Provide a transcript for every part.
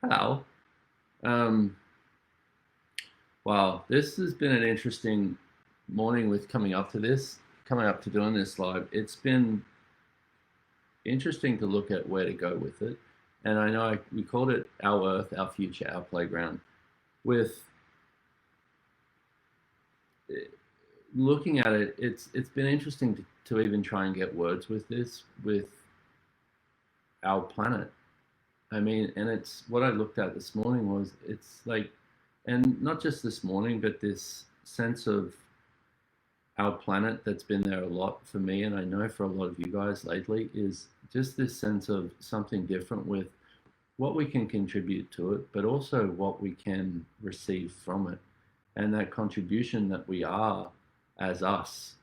Hello. Um, wow, this has been an interesting morning with coming up to doing this live. It's been interesting to look at where to go with it. And I know we called it our Earth, our future, our playground. With looking at it, it's been interesting to even try and get words with this, with our planet. I mean, and it's what I looked at this morning was it's like, and not just this morning, but this sense of our planet that's been there a lot for me, and I know for a lot of you guys lately, is just this sense of something different with what we can contribute to it, but also what we can receive from it, and that contribution that we are as us.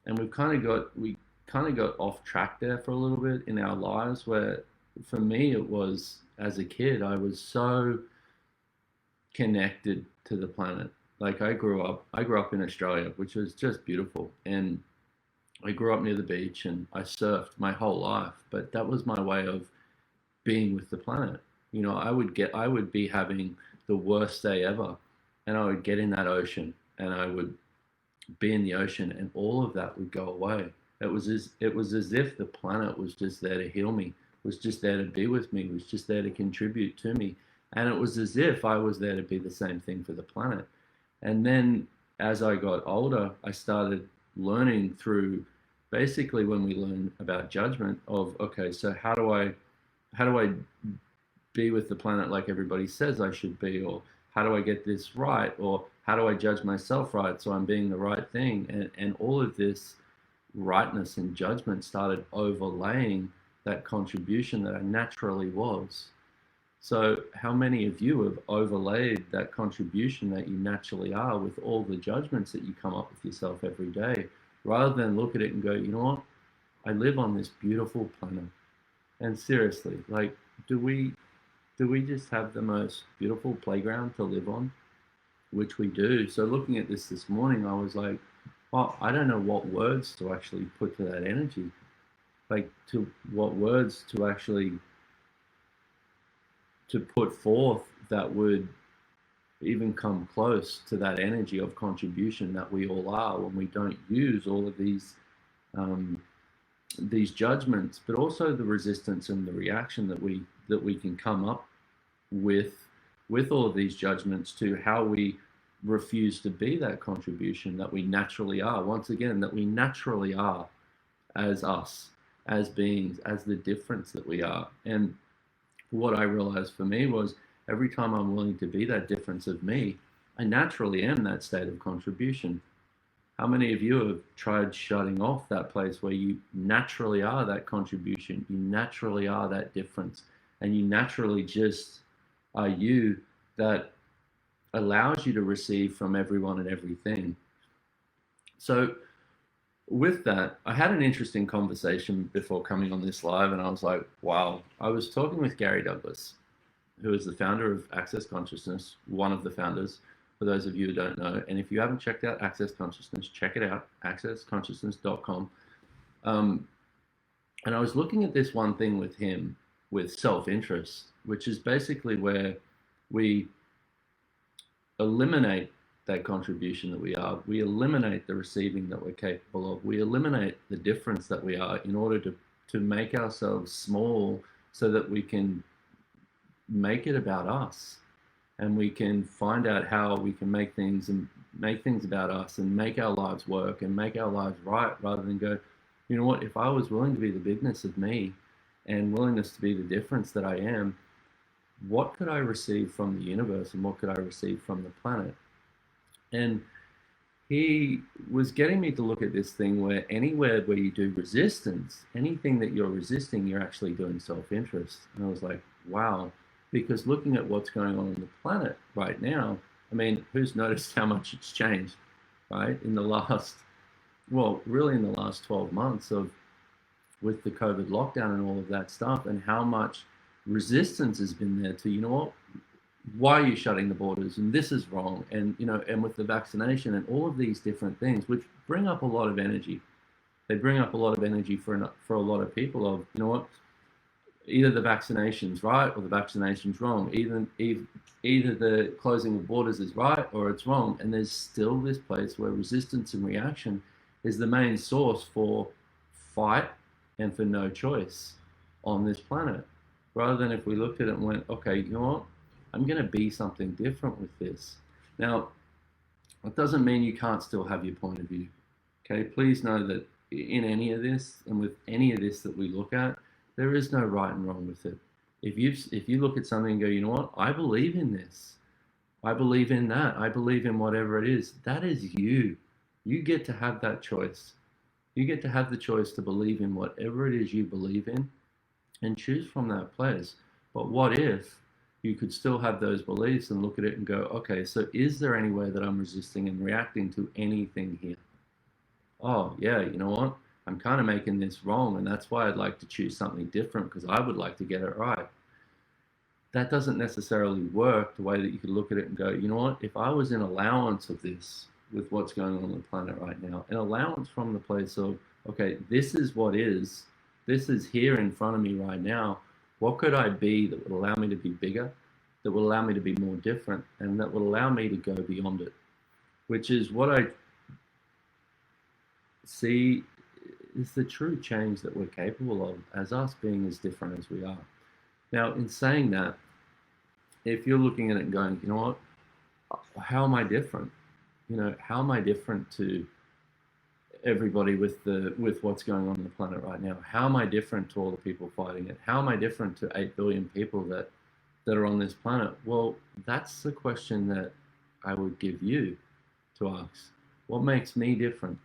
And we kind of got off track there for a little bit in our lives, where for me it was as a kid, I was so connected to the planet. Like I grew up in Australia, which was just beautiful. And I grew up near the beach and I surfed my whole life, but that was my way of being with the planet. You know, I would be having the worst day ever and I would get in that ocean and I would be in the ocean and all of that would go away. It was as if the planet was just there to heal me, was just there to be with me, was just there to contribute to me. And it was as if I was there to be the same thing for the planet. And then as I got older, I started learning through basically when we learn about judgment of okay, so how do I be with the planet like everybody says I should be, or how do I get this right, or how do I judge myself right so I'm being the right thing, and all of this rightness and judgment started overlaying that contribution that I naturally was. So, how many of you have overlaid that contribution that you naturally are with all the judgments that you come up with yourself every day, rather than look at it and go, you know what? I live on this beautiful planet. And seriously, like, do we do we just have the most beautiful playground to live on? Which we do. So looking at this morning, I was like, well, I don't know what words to actually put to that energy. Like to what words to actually to put forth that would even come close to that energy of contribution that we all are when we don't use all of um, these judgments, but also the resistance and the reaction that we can come up with all of these judgments to how we refuse to be that contribution that we naturally are. Once again, that we naturally are as us, as beings, as the difference that we are. And what I realized for me was every time I'm willing to be that difference of me, I naturally am that state of contribution. How many of you have tried shutting off that place where you naturally are that contribution, you naturally are that difference, and you naturally just are you that allows you to receive from everyone and everything? So, with that, I had an interesting conversation before coming on this live, and I was like, wow. I was talking with Gary Douglas, who is the founder of Access Consciousness, one of the founders, for those of you who don't know. And if you haven't checked out Access Consciousness, check it out, accessconsciousness.com. Um, and I was looking at this one thing with him with self interest, which is basically where we eliminate that contribution that we are, we eliminate the receiving that we're capable of, we eliminate the difference that we are in order to make ourselves small so that we can make it about us and we can find out how we can make things about us and make our lives work and make our lives right rather than go, you know what, if I was willing to be the bigness of me and willingness to be the difference that I am, what could I receive from the universe and what could I receive from the planet? And he was getting me to look at this thing where anywhere where you do resistance, anything that you're resisting, you're actually doing self-interest. And I was like, wow, because looking at what's going on the planet right now, I mean, who's noticed how much it's changed, right? In the last, well, really in the last 12 months of with the COVID lockdown and all of that stuff, and how much resistance has been there to, you know what, why are you shutting the borders and this is wrong, and you know, and with the vaccination and all of these different things which bring up a lot of energy. They bring up a lot of energy for a lot of people of, you know what, either the vaccination's right or the vaccination's wrong. Either the closing of borders is right or it's wrong. And there's still this place where resistance and reaction is the main source for fight and for no choice on this planet. Rather than if we looked at it and went, okay, you know what? I'm going to be something different with this. Now, it doesn't mean you can't still have your point of view. Okay, please know that in any of this and with any of this that we look at, there is no right and wrong with it. If you look at something and go, you know what, I believe in this, I believe in that, I believe in whatever it is, that is you. You get to have that choice. You get to have the choice to believe in whatever it is you believe in and choose from that place. But what if you could still have those beliefs and look at it and go, okay, so is there any way that I'm resisting and reacting to anything here? Oh, yeah, you know what? I'm kind of making this wrong, and that's why I'd like to choose something different because I would like to get it right. That doesn't necessarily work the way that you could look at it and go, you know what? If I was in allowance of this with what's going on the planet right now, an allowance from the place of, okay, this is what is, this is here in front of me right now. What could I be that would allow me to be bigger, that would allow me to be more different, and that would allow me to go beyond it? Which is what I see is the true change that we're capable of as us being as different as we are. Now, in saying that, if you're looking at it and going, you know what, how am I different? You know, how am I different to everybody with what's going on the planet right now? How am I different to all the people fighting it? How am I different to 8 billion people that are on this planet? Well, that's the question that I would give you to ask. What makes me different?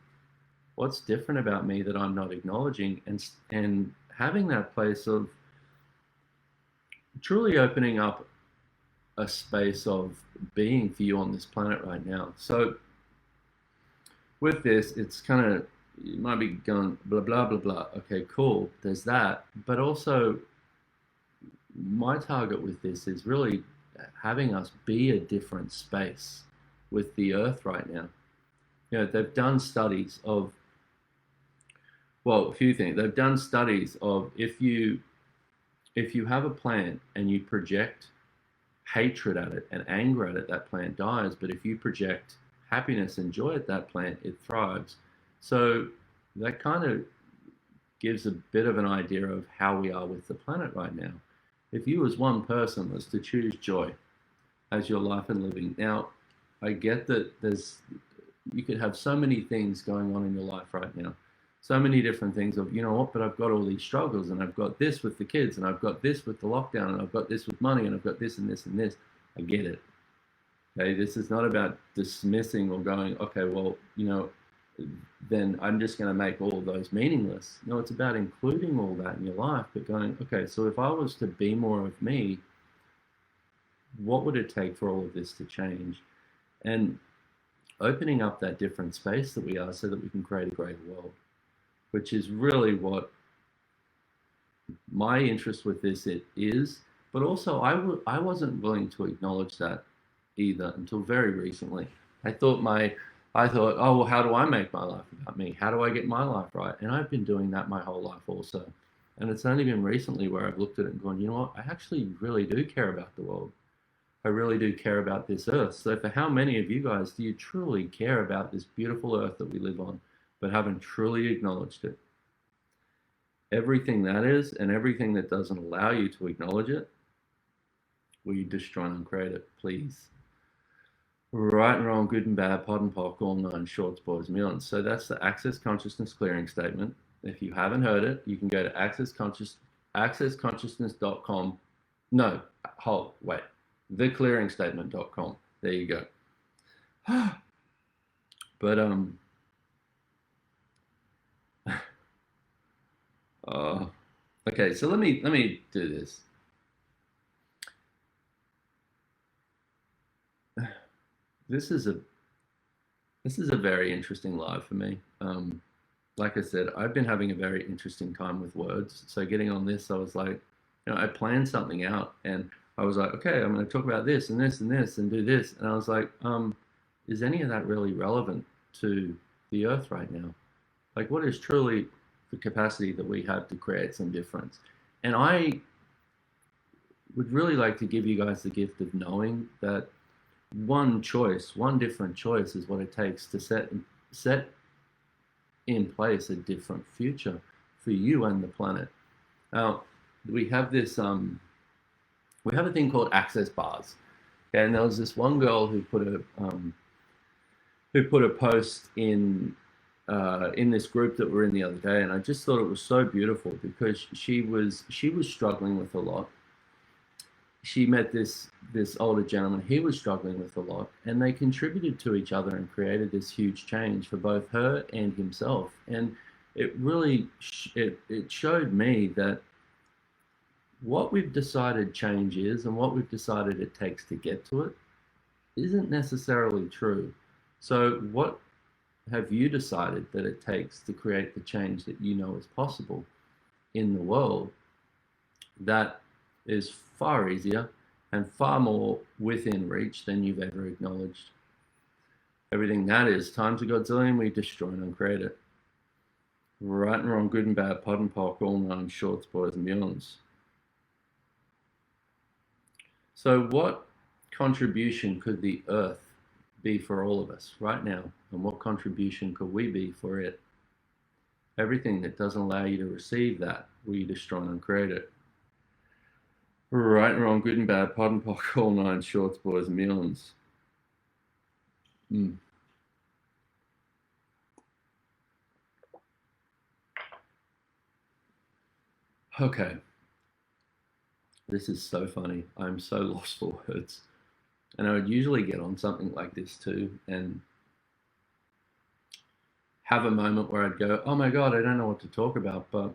What's different about me that I'm not acknowledging? And having that place of truly opening up a space of being for you on this planet right now. So with this, it's kind of, you might be going blah, blah, blah, blah. Okay, cool. There's that. But also my target with this is really having us be a different space with the earth right now. You know, they've done studies of, well, a few things. They've done studies of if you have a plant and you project hatred at it and anger at it, that plant dies. But if you project happiness and joy at that plant, it thrives. So that kind of gives a bit of an idea of how we are with the planet right now. If you as one person was to choose joy as your life and living, now I get that you could have so many things going on in your life right now, so many different things of, you know what, but I've got all these struggles and I've got this with the kids and I've got this with the lockdown and I've got this with money and I've got this and this and this. I get it. Okay, this is not about dismissing or going, okay, well, you know, then I'm just going to make all of those meaningless. No, it's about including all that in your life, but going, okay, so if I was to be more of me, what would it take for all of this to change? And opening up that different space that we are so that we can create a greater world, which is really what my interest with this it is. But also I wasn't willing to acknowledge that either until very recently. I thought, oh, well, how do I make my life about me? How do I get my life right? And I've been doing that my whole life also. And it's only been recently where I've looked at it and gone, you know what, I actually really do care about the world. I really do care about this earth. So for how many of you guys do you truly care about this beautiful earth that we live on, but haven't truly acknowledged it? Everything that is and everything that doesn't allow you to acknowledge it, will you destroy and create it, please? Right and wrong, good and bad, pod and pock, all nine shorts, boys, millions. So that's the Access Consciousness Clearing Statement. If you haven't heard it, you can go to accessconsciousness.com. No, hold, wait. theclearingstatement.com. There you go. But okay, so let me do this. This is a very interesting live for me. Like I said, I've been having a very interesting time with words. So getting on this, I was like, you know, I planned something out and I was like, okay, I'm going to talk about this and this and this and do this. And I was like, is any of that really relevant to the earth right now? Like, what is truly the capacity that we have to create some difference? And I would really like to give you guys the gift of knowing that one choice, one different choice, is what it takes to set in place a different future for you and the planet. Now, we have this we have a thing called access bars. Okay, and there was this one girl who put a post in this group that we're in the other day, and I just thought it was so beautiful because she was struggling with a lot. She met this older gentleman. He was struggling with a lot, and they contributed to each other and created this huge change for both her and himself. And it really it showed me that what we've decided change is and what we've decided it takes to get to it isn't necessarily true. So what have you decided that it takes to create the change that you know is possible in the world that is far easier and far more within reach than you've ever acknowledged? Everything that is times a godzillion, we destroy and uncreate it. Right and wrong, good and bad, pod and pock, all nine, shorts, boys and beyonds. So what contribution could the earth be for all of us right now? And what contribution could we be for it? Everything that doesn't allow you to receive that, we destroy and create it. Right and wrong, good and bad, pod and pock, all nine, shorts, boys and beyonds. Okay. This is so funny. I'm so lost for words. And I would usually get on something like this too and have a moment where I'd go, oh my God, I don't know what to talk about. But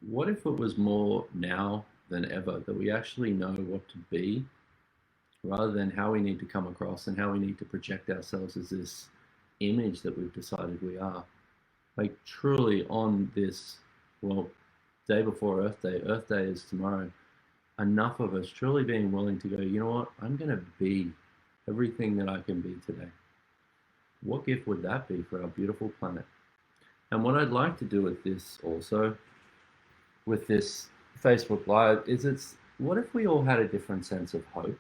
what if it was more now than ever that we actually know what to be rather than how we need to come across and how we need to project ourselves as this image that we've decided we are? Like truly on this, well, day before Earth Day is tomorrow. Enough of us truly being willing to go, you know what, I'm going to be everything that I can be today. What gift would that be for our beautiful planet? And what I'd like to do with this also, with this Facebook Live, is what if we all had a different sense of hope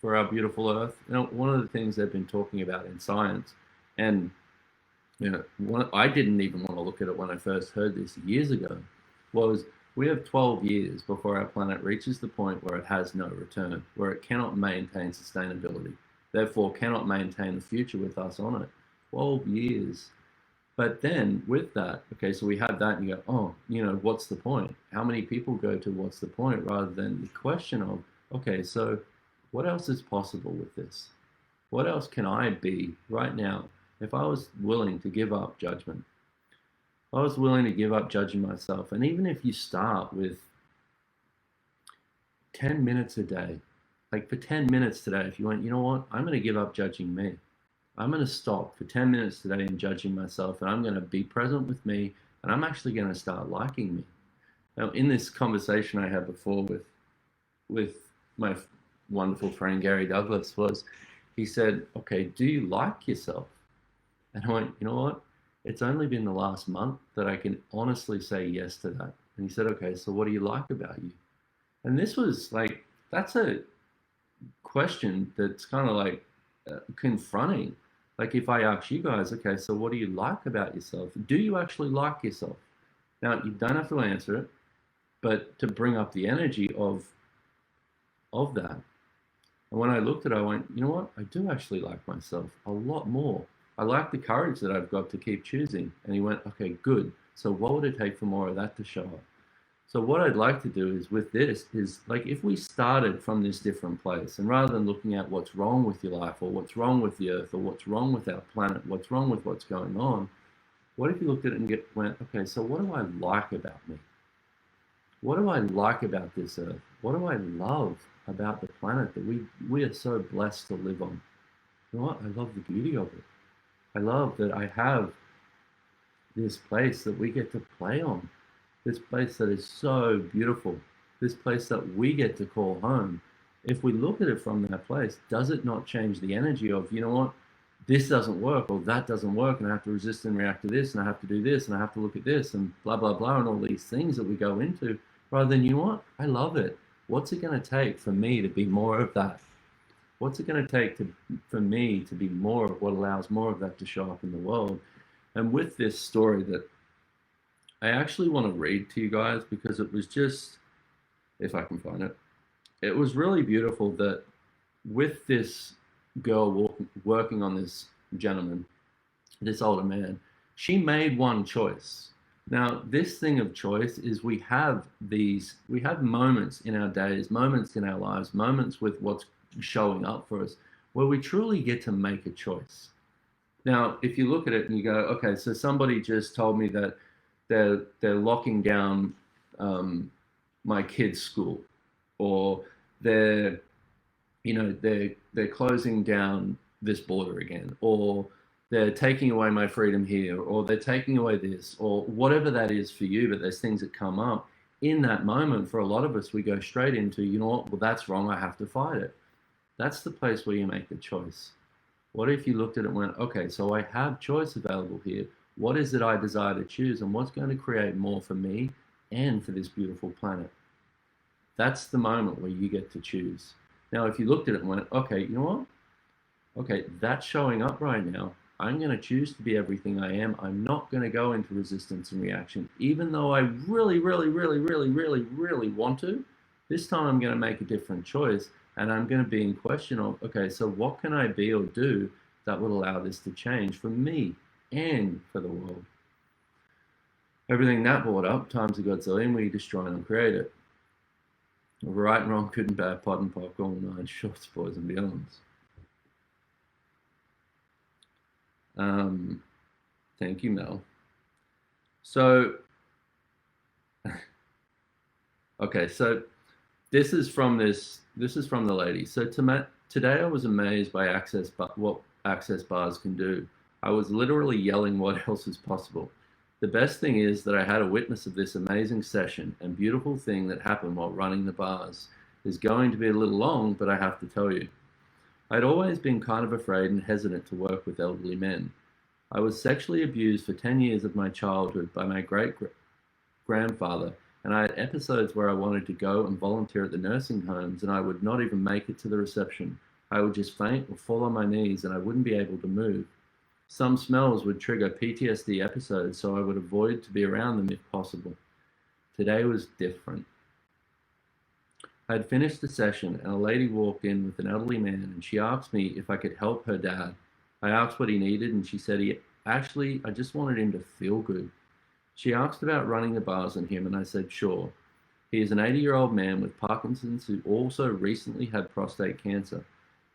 for our beautiful Earth? You know, one of the things they've been talking about in science, and you know, I didn't even want to look at it when I first heard this years ago, was we have 12 years before our planet reaches the point where it has no return, where it cannot maintain sustainability, therefore cannot maintain the future with us on it. 12 years. But then with that, okay, so we have that and you go, oh, you know, what's the point? How many people go to what's the point rather than the question of, okay, so what else is possible with this? What else can I be right now if I was willing to give up judgment? I was willing to give up judging myself. And even if you start with 10 minutes a day, like for 10 minutes today, if you went, you know what, I'm going to give up judging me. I'm going to stop for 10 minutes today in judging myself, and I'm going to be present with me, and I'm actually going to start liking me. Now, in this conversation I had before with my wonderful friend Gary Douglas, was he said, okay, do you like yourself? And I went, you know what? It's only been the last month that I can honestly say yes to that. And he said, okay, so what do you like about you? And this was like, that's a question that's kind of like confronting. Like if I ask you guys, okay, so what do you like about yourself? Do you actually like yourself? Now, you don't have to answer it, but to bring up the energy of that. And when I looked at it, I went, you know what? I do actually like myself a lot more. I like the courage that I've got to keep choosing. And he went, okay, good. So what would it take for more of that to show up? So what I'd like to do is with this is like if we started from this different place, and rather than looking at what's wrong with your life or what's wrong with the earth or what's wrong with our planet, what's wrong with what's going on, what if you looked at it and went, okay, so what do I like about me? What do I like about this earth? What do I love about the planet that we are so blessed to live on? You know what? I love the beauty of it. I love that I have this place that we get to play on, this place that is so beautiful, this place that we get to call home. If we look at it from that place, does it not change the energy of, you know what, this doesn't work or that doesn't work and I have to resist and react to this and I have to do this and I have to look at this and blah, blah, blah, and all these things that we go into, rather than, you know what, I love it. what's it going to take for me to be more of that? What's it going to take for me to be more of what allows more of that to show up in the world? And with this story that I actually want to read to you guys, because it was just, if I can find it, it was really beautiful that with this girl working on this gentleman, this older man, she made one choice. Now, this thing of choice is we have moments in our days, moments in our lives, moments with what's showing up for us where we truly get to make a choice. Now, if you look at it and you go, okay, so somebody just told me that they're locking down my kid's school, or they're they're closing down this border again, or they're taking away my freedom here, or they're taking away this, or whatever that is for you. But there's things that come up in that moment. For a lot of us, we go straight into, you know what, well, that's wrong, I have to fight it. That's the place where you make the choice. What if you looked at it and went, okay, so I have choice available here. What is it I desire to choose, and what's going to create more for me and for this beautiful planet? That's the moment where you get to choose. Now, if you looked at it and went, okay, you know what? Okay, that's showing up right now. I'm going to choose to be everything I am. I'm not going to go into resistance and reaction, even though I really, really, really, really, really, really want to. This time I'm going to make a different choice, and I'm going to be in question of, okay, so what can I be or do that would allow this to change for me and for the world? Everything that brought up, times a godzillion, we destroy and create it. Right and wrong, good and bad, pot and pock, all nine shorts, boys and beyonds. Thank you, Mel. So, okay, so this is from the lady. So today I was amazed by what access bars can do. I was literally yelling what else is possible. The best thing is that I had a witness of this amazing session and beautiful thing that happened while running the bars. Is going to be a little long, but I have to tell you. I'd always been kind of afraid and hesitant to work with elderly men. I was sexually abused for 10 years of my childhood by my great-grandfather, and I had episodes where I wanted to go and volunteer at the nursing homes, and I would not even make it to the reception. I would just faint or fall on my knees, and I wouldn't be able to move. Some smells would trigger PTSD episodes, so I would avoid to be around them if possible. Today was different. I had finished the session, and a lady walked in with an elderly man, and she asked me if I could help her dad. I asked what he needed, and she said, I just wanted him to feel good. She asked about running the bars on him, and I said, sure. He is an 80-year-old man with Parkinson's who also recently had prostate cancer.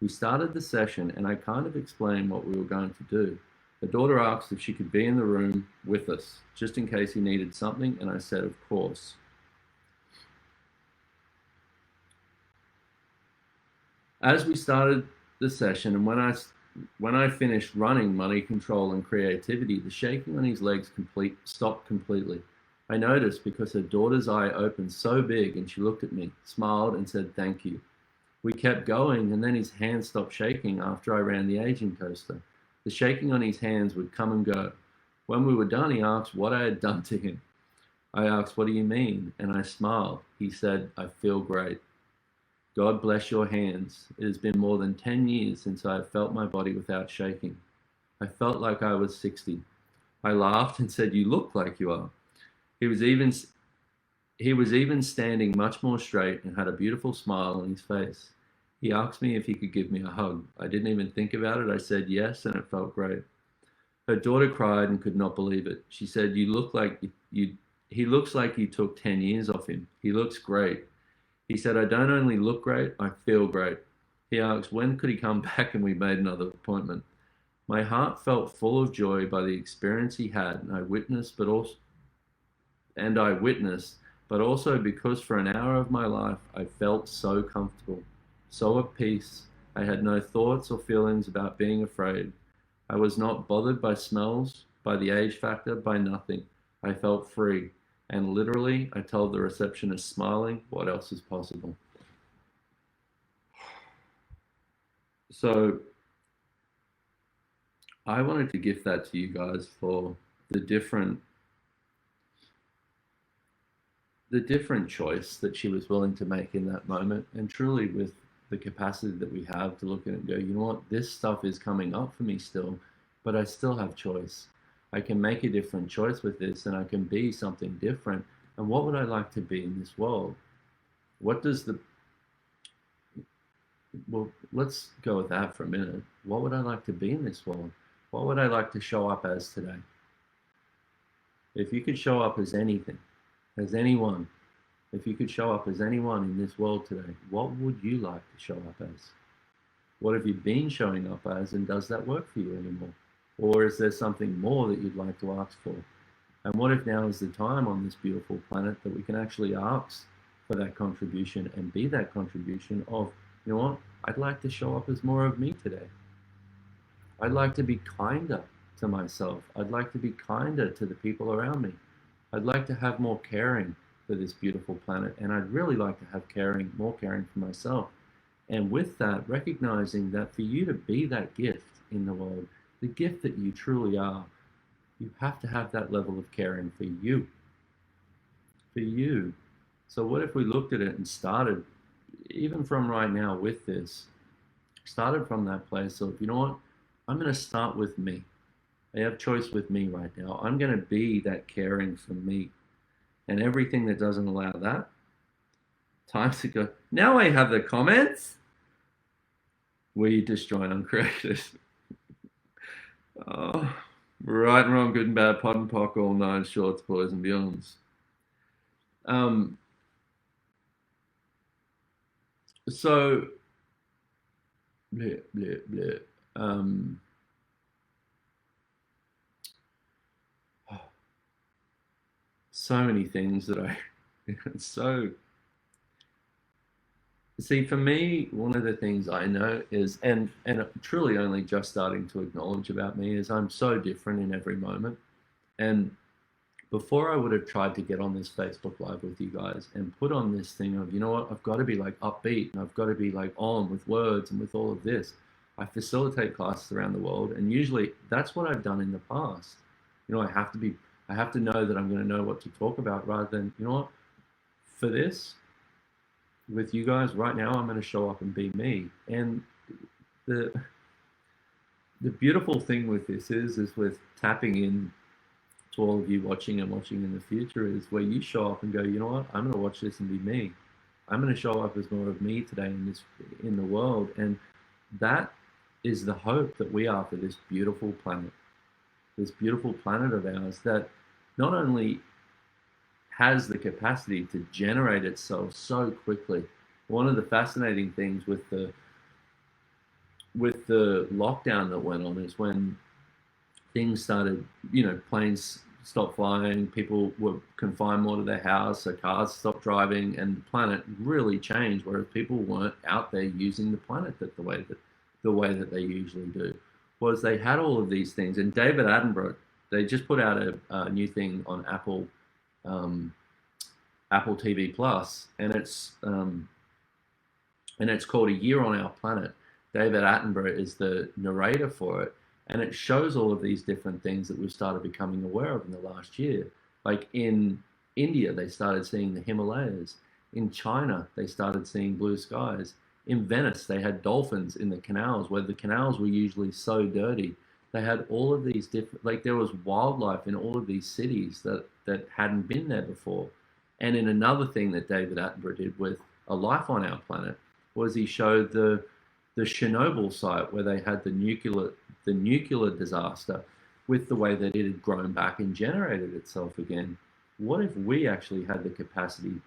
We started the session, and I kind of explained what we were going to do. The daughter asked if she could be in the room with us, just in case he needed something, and I said, of course. As we started the session, and when I finished running money control and creativity, the shaking on his legs stopped completely. I noticed because her daughter's eye opened so big, and she looked at me, smiled, and said thank you. We kept going, and then his hands stopped shaking after I ran the aging coaster. The shaking on his hands would come and go. When we were done, he asked what I had done to him. I asked, what do you mean? And I smiled. He said, I feel great. God bless your hands. It has been more than 10 years since I have felt my body without shaking. I felt like I was 60. I laughed and said, you look like you are. He was even standing much more straight and had a beautiful smile on his face. He asked me if he could give me a hug. I didn't even think about it. I said yes, and it felt great. Her daughter cried and could not believe it. She said, he looks like you took 10 years off him. He looks great. He said, I don't only look great, I feel great. He asked, when could he come back, and we made another appointment. My heart felt full of joy by the experience he had, and I witnessed, but also because for an hour of my life, I felt so comfortable, so at peace. I had no thoughts or feelings about being afraid. I was not bothered by smells, by the age factor, by nothing. I felt free. And literally, I told the receptionist, smiling, what else is possible? So I wanted to gift that to you guys for the different the different choice that she was willing to make in that moment, and truly with the capacity that we have to look at it and go, you know what, this stuff is coming up for me still, but I still have choice. I can make a different choice with this, and I can be something different. And what would I like to be in this world? What does the Well, let's go with that for a minute. What would I like to be in this world? What would I like to show up as today? If you could show up as anything, as anyone, if you could show up as anyone in this world today, what would you like to show up as? What have you been showing up as, and does that work for you anymore? Or is there something more that you'd like to ask for? And what if now is the time on this beautiful planet that we can actually ask for that contribution and be that contribution of, you know what, I'd like to show up as more of me today. I'd like to be kinder to myself. I'd like to be kinder to the people around me. I'd like to have more caring for this beautiful planet. And I'd really like to have more caring for myself. And with that, recognizing that for you to be that gift in the world, the gift that you truly are, you have to have that level of caring for you. For you. So what if we looked at it and started, even from right now with this, started from that place of, you know what, I'm going to start with me. I have choice with me right now. I'm going to be that caring for me. And everything that doesn't allow that, time to go. Now I have the comments. We destroy and uncreated. Oh, right and wrong, good and bad, pot and pock, all nine shorts, boys and beyonds. So, bleh, bleh, bleh. So many things that I, so, see, for me, one of the things I know is, and truly only just starting to acknowledge about me, is I'm so different in every moment. And before I would have tried to get on this Facebook Live with you guys and put on this thing of, you know what, I've got to be like upbeat and I've got to be like on with words and with all of this. I facilitate classes around the world, and usually that's what I've done in the past. You know, I have to know that I'm going to know what to talk about, rather than, you know what, for this, with you guys right now, I'm going to show up and be me. And the the beautiful thing with this is with tapping in to all of you watching and watching in the future, is where you show up and go, you know what, I'm going to watch this and be me. I'm going to show up as more of me today in the world. And that is the hope that we are for this beautiful planet of ours, that not only has the capacity to generate itself so quickly. One of the fascinating things with the lockdown that went on is when things started, you know, planes stopped flying, people were confined more to their house, so cars stopped driving, and the planet really changed, whereas people weren't out there using the planet the way that they usually do. Was they had all of these things, and David Attenborough, they just put out a new thing on Apple TV Plus, and it's called A Year on Our Planet. David Attenborough is the narrator for it, and it shows all of these different things that we've started becoming aware of in the last year. Like in India, they started seeing the Himalayas. In China, they started seeing blue skies. In Venice, they had dolphins in the canals, where the canals were usually so dirty. They had all of these different, like there was wildlife in all of these cities that hadn't been there before. And in another thing that David Attenborough did with A Life on Our Planet, was he showed the Chernobyl site, where they had the nuclear disaster, with the way that it had grown back and generated itself again. What if we actually had the capacity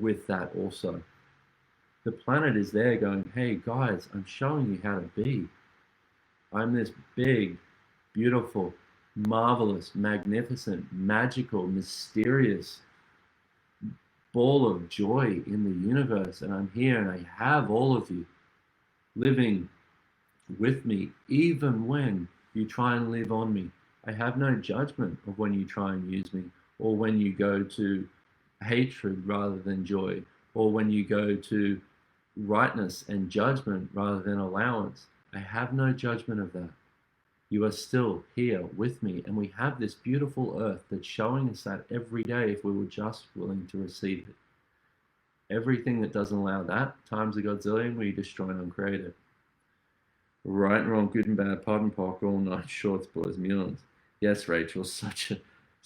with that also? The planet is there going, hey guys, I'm showing you how to be. I'm this big, beautiful, marvelous, magnificent, magical, mysterious ball of joy in the universe, and I'm here, and I have all of you living with me, even when you try and live on me. I have no judgment of when you try and use me, or when you go to hatred rather than joy, or when you go to rightness and judgment rather than allowance. I have no judgment of that. You are still here with me, and we have this beautiful earth that's showing us that every day if we were just willing to receive it. Everything that doesn't allow that, times a godzillion, we destroy and uncreate it. Right and wrong, good and bad, pod and pock, all night, shorts, boys, millions. Yes, Rachel, such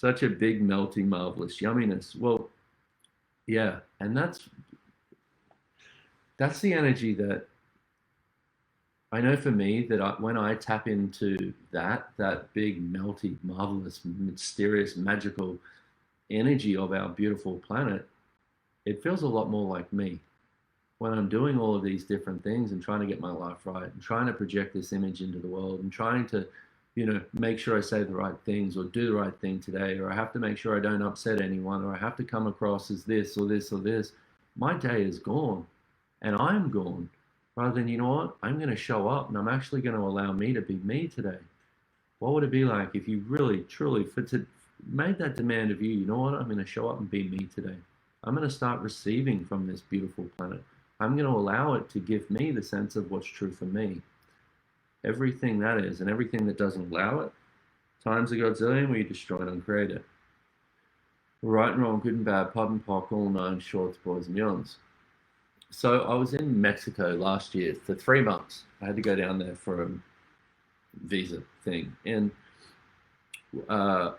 a big, melting, marvelous yumminess. Well, yeah, and that's the energy that I know for me that when I tap into that big, melty, marvelous, mysterious, magical energy of our beautiful planet, it feels a lot more like me. When I'm doing all of these different things and trying to get my life right and trying to project this image into the world and trying to, make sure I say the right things or do the right thing today, or I have to make sure I don't upset anyone, or I have to come across as this or this or this, my day is gone and I'm gone. Rather than, you know what, I'm going to show up and I'm actually going to allow me to be me today. What would it be like if you really, truly made that demand of you, you know what, I'm going to show up and be me today. I'm going to start receiving from this beautiful planet. I'm going to allow it to give me the sense of what's true for me. Everything that is, and everything that doesn't allow it, times a godzillion, we destroy and uncreate it. Right and wrong, good and bad, pod and pock, all nine shorts, boys and yawns. So I was in Mexico last year for 3 months. I had to go down there for a visa thing, and uh,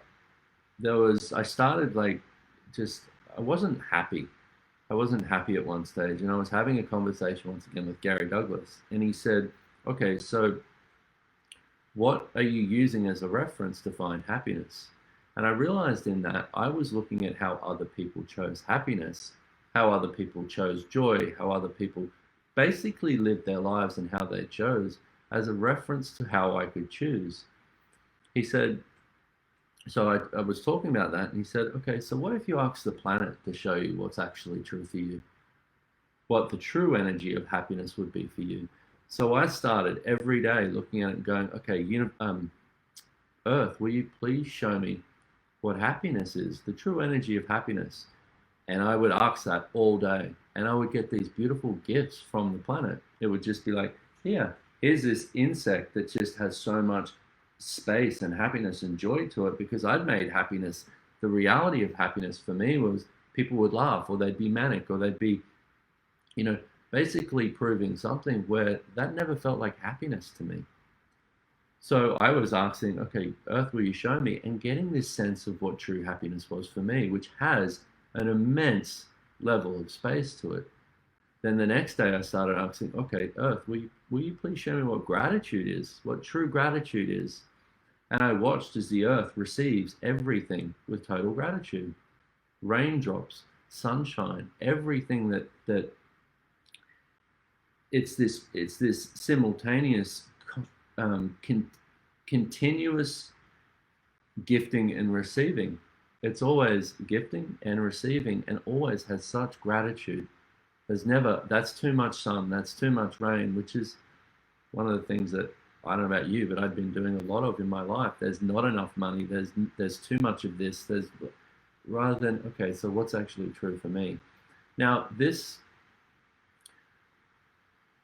I started like just I wasn't happy. I wasn't happy at one stage, and I was having a conversation once again with Gary Douglas, and he said, "Okay, so what are you using as a reference to find happiness?" And I realized in that I was looking at how other people chose happiness, how other people chose joy, how other people basically lived their lives and how they chose as a reference to how I could choose. He said, so I was talking about that, and he said, okay, so what if you ask the planet to show you what's actually true for you? What the true energy of happiness would be for you. So I started every day looking at it and going, okay, Earth, will you please show me what happiness is, the true energy of happiness? And I would ask that all day, and I would get these beautiful gifts from the planet. It would just be like, here's this insect that just has so much space and happiness and joy to it, because I'd made happiness, the reality of happiness for me was people would laugh, or they'd be manic, or they'd be, basically proving something where that never felt like happiness to me. So I was asking, okay, Earth, will you show me? And getting this sense of what true happiness was for me, which has an immense level of space to it. Then the next day I started asking, okay, Earth, will you please show me what gratitude is, what true gratitude is? And I watched as the Earth receives everything with total gratitude. Raindrops, sunshine, everything that it's this simultaneous continuous gifting and receiving. It's always gifting and receiving, and always has such gratitude. There's never, that's too much sun, that's too much rain, which is one of the things that I don't know about you, but I've been doing a lot of in my life. There's not enough money. There's too much of this. Rather than, okay, so what's actually true for me? Now this,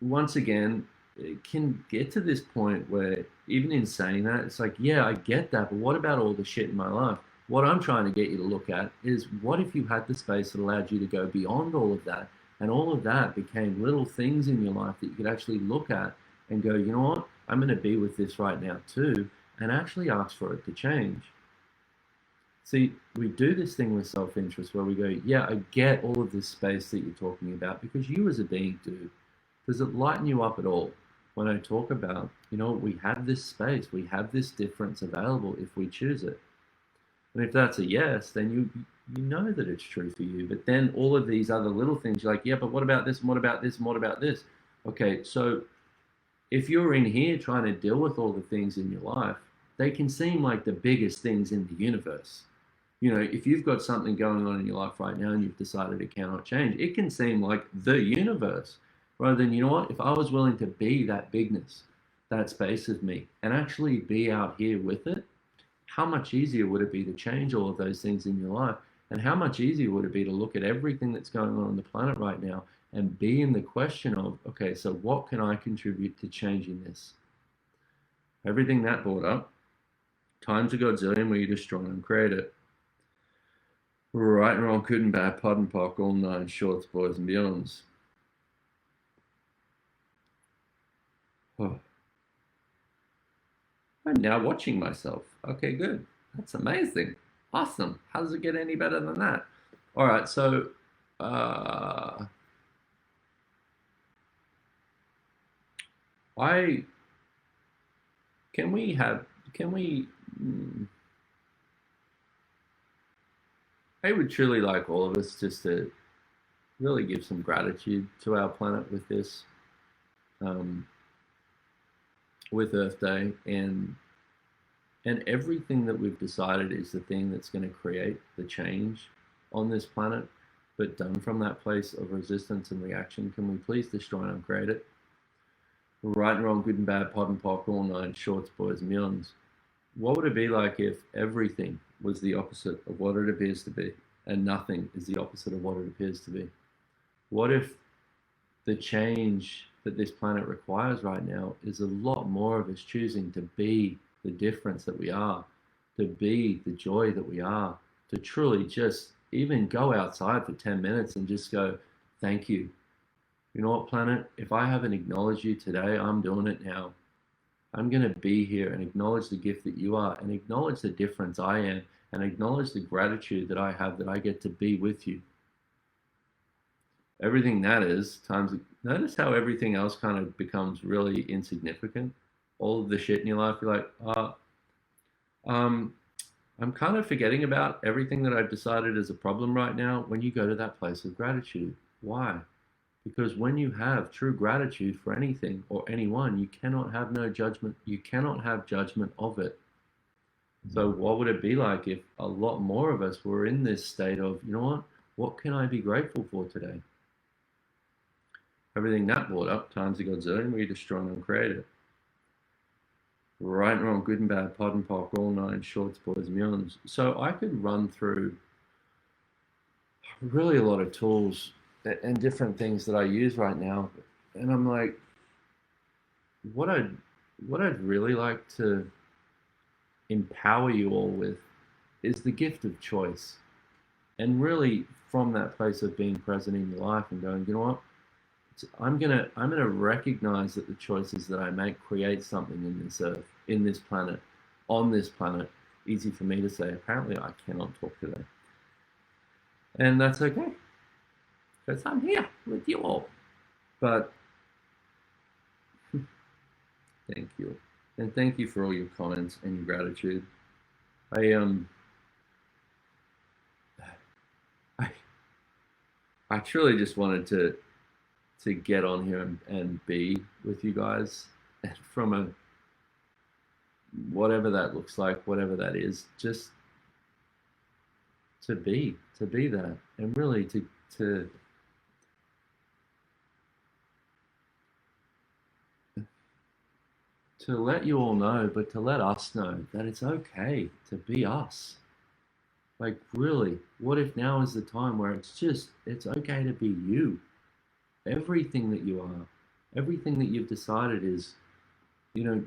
once again, it can get to this point where even in saying that, it's like, yeah, I get that, but what about all the shit in my life? What I'm trying to get you to look at is, what if you had the space that allowed you to go beyond all of that, and all of that became little things in your life that you could actually look at and go, you know what, I'm going to be with this right now too, and actually ask for it to change. See, we do this thing with self-interest where we go, yeah, I get all of this space that you're talking about, because you as a being do. Does it lighten you up at all when I talk about, we have this space, we have this difference available if we choose it? And if that's a yes, then you know that it's true for you. But then all of these other little things, you're like, yeah, but what about this, and what about this, and what about this? Okay, so if you're in here trying to deal with all the things in your life, they can seem like the biggest things in the universe. If you've got something going on in your life right now and you've decided it cannot change, it can seem like the universe. Rather than, you know what, if I was willing to be that bigness, that space of me, and actually be out here with it, how much easier would it be to change all of those things in your life? And how much easier would it be to look at everything that's going on the planet right now and be in the question of, okay, so what can I contribute to changing this? Everything that brought up, times a godzillion where you destroy and create it. Right and wrong, good and bad, pod and pock, all nine shorts, boys and beyonds. Oh. I'm now watching myself. Okay, good. That's amazing. Awesome. How does it get any better than that? All right, so I can we have can we I would truly like all of us just to really give some gratitude to our planet with this, um, with Earth Day, and everything that we've decided is the thing that's going to create the change on this planet, but done from that place of resistance and reaction. Can we please destroy and uncreate it? Right and wrong, good and bad, pod and pock, all nine shorts, boys and beyonds. What would it be like if everything was the opposite of what it appears to be, and nothing is the opposite of what it appears to be? What if the change that this planet requires right now is a lot more of us choosing to be the difference that we are, to be the joy that we are, to truly just even go outside for 10 minutes and just go, thank you. You know what, planet? If I haven't acknowledged you today, I'm doing it now. I'm going to be here and acknowledge the gift that you are, and acknowledge the difference I am, and acknowledge the gratitude that I have that I get to be with you. Everything that is times, notice how everything else kind of becomes really insignificant. All of the shit in your life, you're like, um, I'm kind of forgetting about everything that I've decided is a problem right now when you go to that place of gratitude. Why? Because when you have true gratitude for anything or anyone, you cannot have no judgment. You cannot have judgment of it. So what would it be like if a lot more of us were in this state of, you know what can I be grateful for today? Everything that brought up times a godzillion, we destroy and uncreate it. Right and wrong, good and bad, pod and pock, all nine shorts, boys and beyonds. So I could run through really a lot of tools and different things that I use right now, and I'm like, what I'd really like to empower you all with is the gift of choice, and really from that place of being present in your life and going, you know what, I'm gonna recognize that the choices that I make create something in this earth, in this planet, on this planet. Easy for me to say. Apparently, I cannot talk today, and that's okay because I'm here with you all. But thank you, and thank you for all your comments and your gratitude. I I, I truly just wanted to get on here and be with you guys, and from a whatever that looks like, whatever that is, just to be that, and really to to let you all know, but to let us know that it's okay to be us. Like, really, what if now is the time where it's okay to be you? Everything that you are, everything that you've decided is, you know,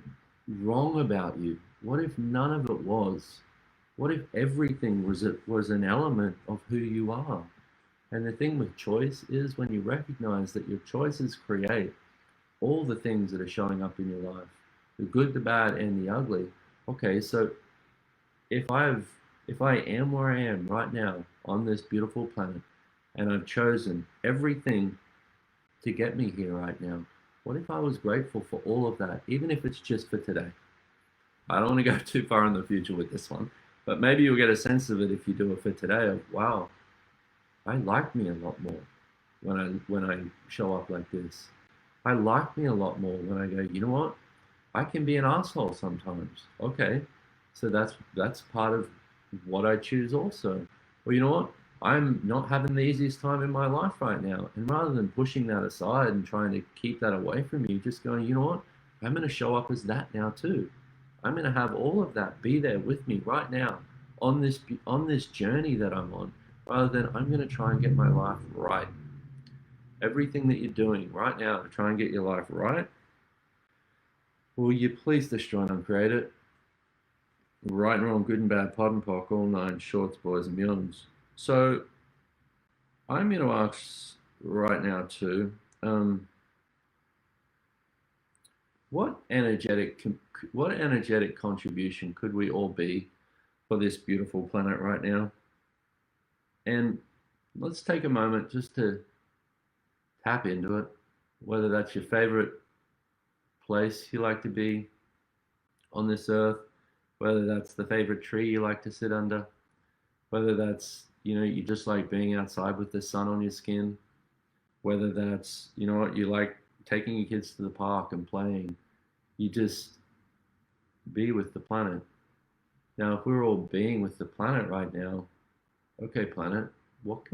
wrong about you. What if none of it was? What if everything was an element of who you are? And the thing with choice is when you recognize that your choices create all the things that are showing up in your life, the good, the bad, and the ugly. Okay, so if I am where I am right now on this beautiful planet, and I've chosen everything to get me here right now, what if I was grateful for all of that, even if it's just for today? I don't want to go too far in the future with this one, but maybe you'll get a sense of it if you do it for today. Of wow, I like me a lot more when I show up like this. I like me a lot more when I go, you know what? I can be an asshole sometimes. Okay, so that's part of what I choose also. Well, you know what? I'm not having the easiest time in my life right now. And rather than pushing that aside and trying to keep that away from you, just going, you know what? I'm going to show up as that now too. I'm going to have all of that be there with me right now on this journey that I'm on, rather than I'm going to try and get my life right. Everything that you're doing right now to try and get your life right, Will you please destroy and uncreate it? Right and wrong, good and bad, pod and pock, all nine shorts, boys and beyonds. So I'm going to ask right now too, what energetic contribution could we all be for this beautiful planet right now? And let's take a moment just to tap into it, whether that's your favorite place you like to be on this earth, whether that's the favorite tree you like to sit under, whether that's, you just like being outside with the sun on your skin, whether that's, what you like taking your kids to the park and playing. You just be with the planet. Now, if we're all being with the planet right now, okay, planet, what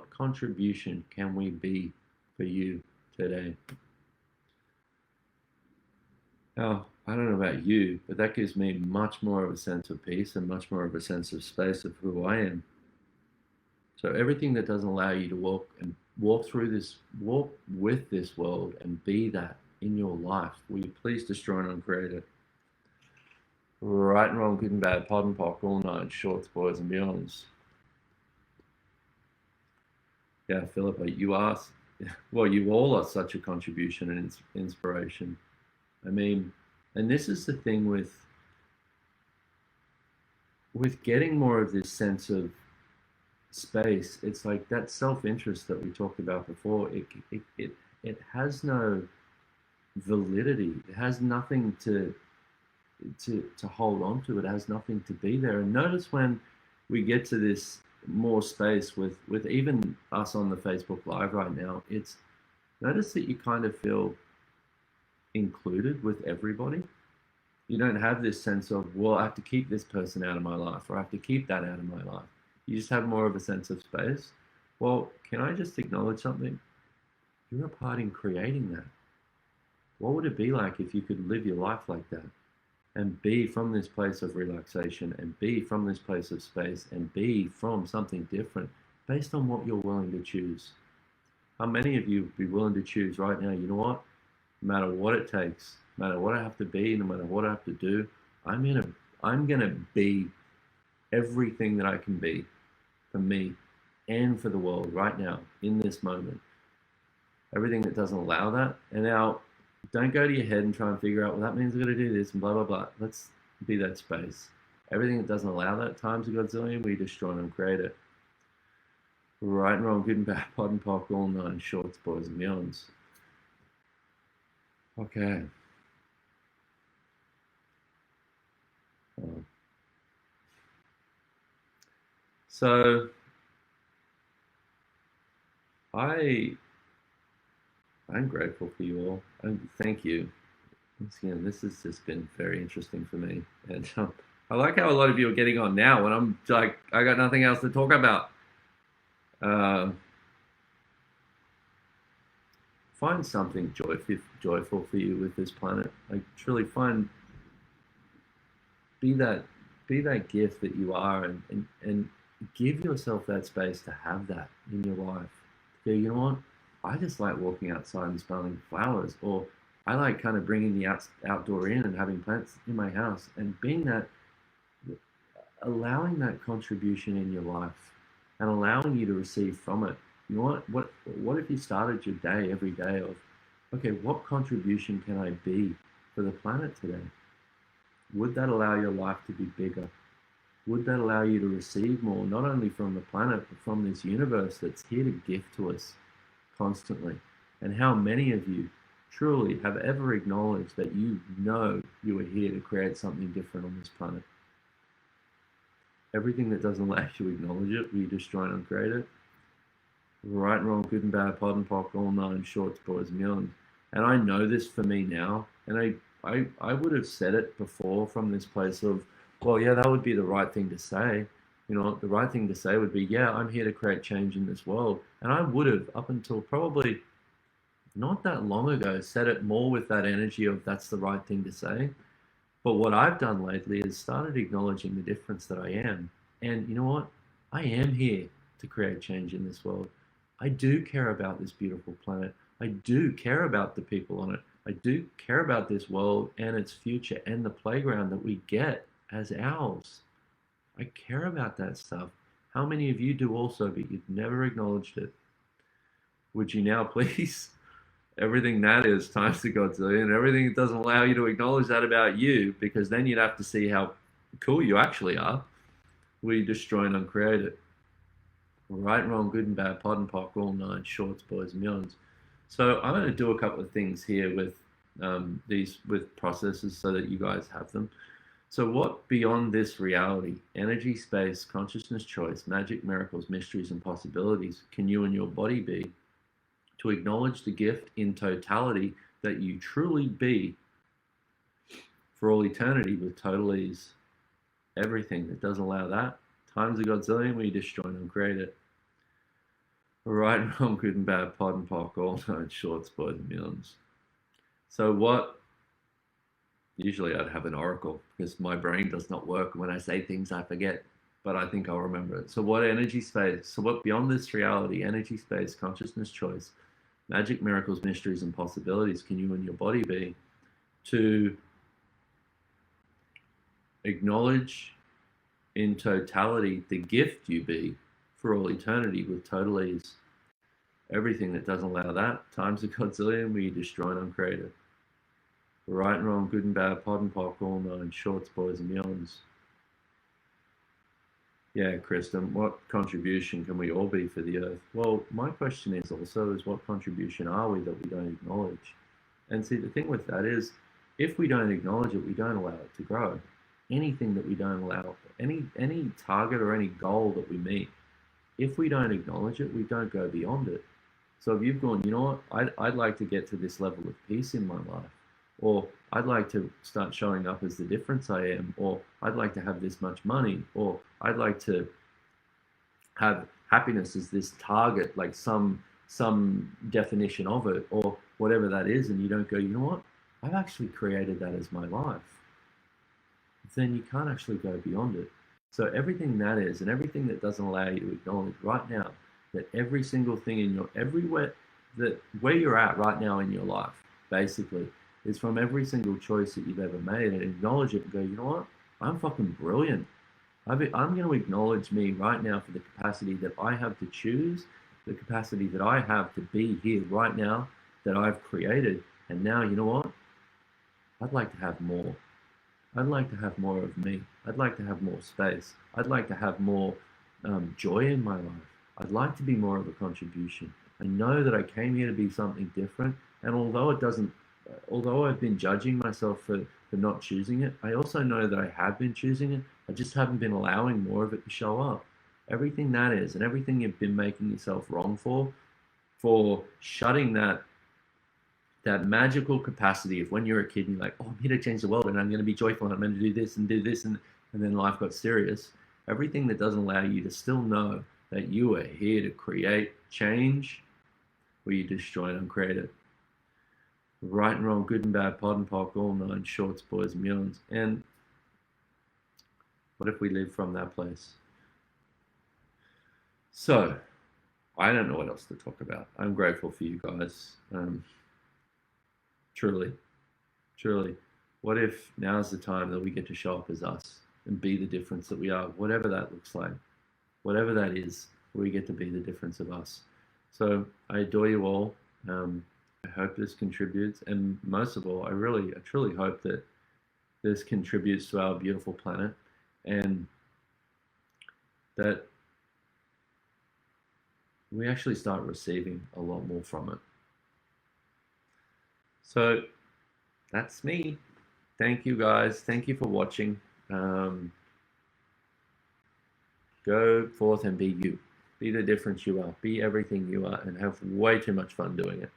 contribution can we be for you today? Now, I don't know about you, but that gives me much more of a sense of peace and much more of a sense of space of who I am. So everything that doesn't allow you to walk with this world and be that in your life, will you please destroy and uncreate it? Right and wrong, good and bad, pod and pock, all nine shorts, boys and beyonds. Yeah, Philippa, you all are such a contribution and inspiration. I mean, and this is the thing with getting more of this sense of space. It's like that self-interest that we talked about before. It has no validity. It has nothing to hold on to. It has nothing to be there. And notice when we get to this more space with even us on the Facebook Live right now, notice that you kind of feel included with everybody. You don't have this sense of, well, I have to keep this person out of my life, or I have to keep that out of my life. You just have more of a sense of space. Well, can I just acknowledge something? You're a part in creating that. What would it be like if you could live your life like that and be from this place of relaxation and be from this place of space and be from something different based on what you're willing to choose? How many of you would be willing to choose right now, you know what? No matter what it takes, no matter what I have to be, no matter what I have to do, I'm gonna be everything that I can be for me and for the world right now in this moment. Everything that doesn't allow that, and now don't go to your head and try and figure out, well, that means I've got to do this and blah blah blah. Let's be that space. Everything that doesn't allow that, times a godzillion, we destroy and create it. Right and wrong, good and bad, pod and pock, all nine shorts, boys and beyonds. Okay. So I'm grateful for you all. And thank you. Once again, this has just been very interesting for me. And I like how a lot of you are getting on now when I'm like, I got nothing else to talk about. Find something joyful for you with this planet. Like truly be that gift that you are, and give yourself that space to have that in your life. Yeah, you know what? I just like walking outside and smelling flowers, or I like kind of bringing the outdoor in and having plants in my house and being that, allowing that contribution in your life and allowing you to receive from it. You know what if you started your day every day of, okay, what contribution can I be for the planet today? Would that allow your life to be bigger? Would that allow you to receive more, not only from the planet, but from this universe that's here to give to us constantly? And how many of you truly have ever acknowledged that you know you are here to create something different on this planet? Everything that doesn't allow you to acknowledge it, we destroy and uncreate it. Right and wrong, good and bad, pod and pock, all nine shorts, boys and beyond. And I know this for me now, and I would have said it before from this place of, well, yeah, that would be the right thing to say. You know, the right thing to say would be, yeah, I'm here to create change in this world. And I would have, up until probably not that long ago, said it more with that energy of that's the right thing to say. But what I've done lately is started acknowledging the difference that I am. And you know what? I am here to create change in this world. I do care about this beautiful planet. I do care about the people on it. I do care about this world and its future and the playground that we get as ours. I care about that stuff. How many of you do also, but you've never acknowledged it? Would you now please? Everything that is times the Godzillion, everything that doesn't allow you to acknowledge that about you, because then you'd have to see how cool you actually are. We destroy and uncreate it. Right, wrong, good and bad, pod and pock, all nine, shorts, boys, and beyonds. So I'm going to do a couple of things here with these with processes so that you guys have them. So what beyond this reality, energy, space, consciousness, choice, magic, miracles, mysteries, and possibilities can you and your body be to acknowledge the gift in totality that you truly be for all eternity with total ease? Everything that doesn't allow that, times a Godzillion, we destroy and uncreate it. Right and wrong, good and bad, pod and pock, all nine, shorts, boys, and beyonds. So what? Usually I'd have an oracle because my brain does not work. When I say things, I forget, but I think I'll remember it. So what energy space? So what beyond this reality, energy space, consciousness, choice, magic, miracles, mysteries, and possibilities can you and your body be to acknowledge in totality the gift you be for all eternity with total ease? Everything that doesn't allow that, times a Godzillion, we destroy and uncreate it. Right and wrong, good and bad, pod and pock, all nine, shorts, boys, and beyonds. Yeah, Kristen, what contribution can we all be for the earth? Well, my question is also is what contribution are we that we don't acknowledge? And see, the thing with that is, if we don't acknowledge it, we don't allow it to grow. Anything that we don't allow, any target or any goal that we meet, if we don't acknowledge it, we don't go beyond it. So if you've gone, you know what, I'd like to get to this level of peace in my life, or I'd like to start showing up as the difference I am, or I'd like to have this much money, or I'd like to have happiness as this target, like some definition of it, or whatever that is, and you don't go, you know what, I've actually created that as my life, then you can't actually go beyond it. So everything that is, and everything that doesn't allow you to acknowledge right now that every single thing in your, everywhere, that where you're at right now in your life, basically, is from every single choice that you've ever made, and acknowledge it and go, you know what, I'm fucking brilliant. I'm going to acknowledge me right now for the capacity that I have to choose, the capacity that I have to be here right now that I've created. And now, you know what? I'd like to have more. I'd like to have more of me. I'd like to have more space. I'd like to have more joy in my life. I'd like to be more of a contribution. I know that I came here to be something different. And although it doesn't, although I've been judging myself for not choosing it, I also know that I have been choosing it. I just haven't been allowing more of it to show up. Everything that is, and everything you've been making yourself wrong for shutting that magical capacity of when you're a kid and you're like, oh, I'm here to change the world and I'm going to be joyful and I'm going to do this, and then life got serious. Everything that doesn't allow you to still know that you are here to create change, where you destroy and uncreate it. Right and wrong, good and bad, pod and pock, all nine, shorts, boys, and beyonds. And what if we live from that place? So, I don't know what else to talk about. I'm grateful for you guys. Truly. What if now's the time that we get to show up as us and be the difference that we are, whatever that looks like, whatever that is, we get to be the difference of us. So I adore you all. I hope this contributes, and most of all, I truly hope that this contributes to our beautiful planet, and that we actually start receiving a lot more from it. So that's me. Thank you guys. Thank you for watching. Go forth and be you. Be the difference you are. Be everything you are, and have way too much fun doing it.